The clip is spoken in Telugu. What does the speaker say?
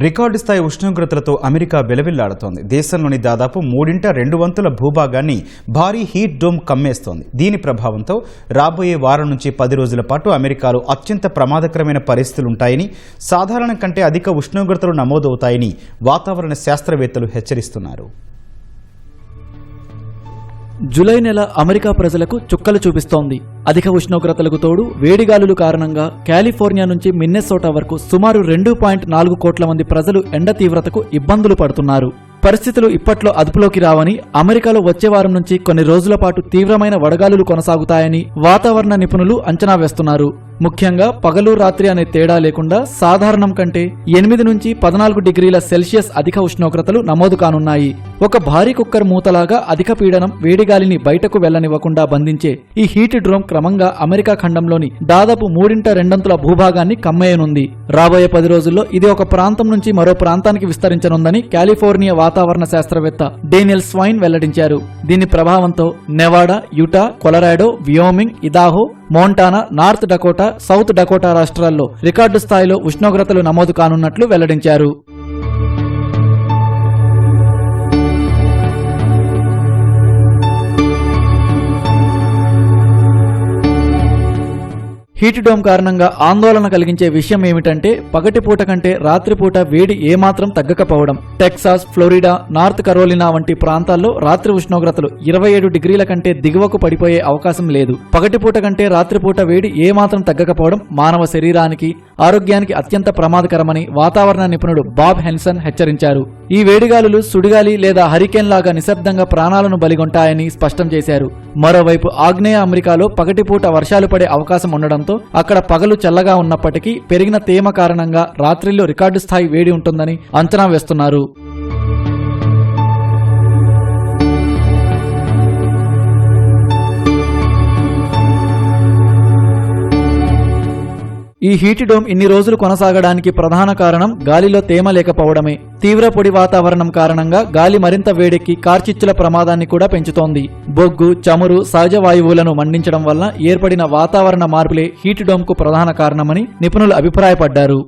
రికార్డు స్థాయి ఉష్ణోగ్రతలతో అమెరికా విలవిల్లాడుతోంది. దేశంలోని దాదాపు 2/3 భూభాగాన్ని భారీ హీట్ డోమ్ కమ్మేస్తోంది. దీని ప్రభావంతో రాబోయే వారం నుంచి 10 రోజుల పాటు అమెరికాలో అత్యంత ప్రమాదకరమైన పరిస్థితులుంటాయని, సాధారణం కంటే అధిక ఉష్ణోగ్రతలు నమోదవుతాయని వాతావరణ శాస్త్రవేత్తలు హెచ్చరిస్తున్నారు. జూలై నెల అమెరికా ప్రజలకు చుక్కలు చూపిస్తోంది. అధిక ఉష్ణోగ్రతలకు తోడు వేడిగాలులు కారణంగా కాలిఫోర్నియా నుంచి మిన్నెసోటా వరకు సుమారు 2.4 కోట్ల మంది ప్రజలు ఎండ తీవ్రతకు ఇబ్బందులు పడుతున్నారు. పరిస్థితులు ఇప్పట్లో అదుపులోకి రావని, అమెరికాలో వచ్చే వారం నుంచి కొన్ని రోజుల పాటు తీవ్రమైన వడగాలులు కొనసాగుతాయని వాతావరణ నిపుణులు అంచనా వేస్తున్నారు. ముఖ్యంగా పగలు రాత్రి అనే తేడా లేకుండా సాధారణం కంటే 8 నుంచి 14 డిగ్రీల సెల్సియస్ అధిక ఉష్ణోగ్రతలు నమోదు కానున్నాయి. ఒక భారీ కుక్కర్ మూతలాగా అధిక పీడనం వేడిగాలిని బయటకు వెళ్లనివ్వకుండా బంధించే ఈ హీట్ డ్రోమ్ క్రమంగా అమెరికా ఖండంలోని దాదాపు 3/2 భూభాగాన్ని కమ్మేయనుంది. రాబోయే 10 రోజుల్లో ఇది ఒక ప్రాంతం నుంచి మరో ప్రాంతానికి విస్తరించనుందని కాలిఫోర్నియా వాతావరణ శాస్త్రవేత్త డేనియల్ స్వైన్ వెల్లడించారు. దీని ప్రభావంతో Nevada, Utah, Colorado, Wyoming, Idaho, Montana, North Dakota, South Dakota రాష్ట్రాల్లో రికార్డు స్థాయిలో ఉష్ణోగ్రతలు నమోదు కానున్నట్లు వెల్లడించారు. హీట్ డోమ్ కారణంగా ఆందోళన కలిగించే విషయం ఏమిటంటే పగటిపూట కంటే రాత్రిపూట వేడి ఏమాత్రం తగ్గకపోవడం. టెక్సాస్, ఫ్లోరిడా, నార్త్ కరోలినా వంటి ప్రాంతాల్లో రాత్రి ఉష్ణోగ్రతలు 27 డిగ్రీల కంటే దిగువకు పడిపోయే అవకాశం లేదు. పగటిపూట కంటే రాత్రిపూట వేడి ఏమాత్రం తగ్గకపోవడం మానవ శరీరానికి, ఆరోగ్యానికి అత్యంత ప్రమాదకరమని వాతావరణ నిపుణుడు బాబ్ హెన్సన్ హెచ్చరించారు. ఈ వేడిగాలులు సుడిగాలి లేదా హరికేన్ లాగా నిశ్శబ్దంగా ప్రాణాలను బలిగొంటాయని స్పష్టం చేశారు. మరోవైపు ఆగ్నేయ అమెరికాలో పగటిపూట వర్షాలు పడే అవకాశం ఉండడంతో అక్కడ పగలు చల్లగా ఉన్నప్పటికీ పెరిగిన తేమ కారణంగా రాత్రిల్లో రికార్డు స్థాయి వేడి ఉంటుందని అంచనా వేస్తున్నారు. ఈ హీట్ డోమ్ ఇన్ని రోజులు కొనసాగడానికి ప్రధాన కారణం గాలిలో తేమ లేకపోవడమే. తీవ్ర పొడి వాతావరణం కారణంగా గాలి మరింత వేడెక్కి కార్చిచ్చుల ప్రమాదాన్ని కూడా పెంచుతోంది. బొగ్గు, చమురు, సహజ వాయువులను మండించడం వల్ల ఏర్పడిన వాతావరణ మార్పులే హీట్ డోమ్ కు ప్రధాన కారణమని నిపుణులు అభిప్రాయపడ్డారు.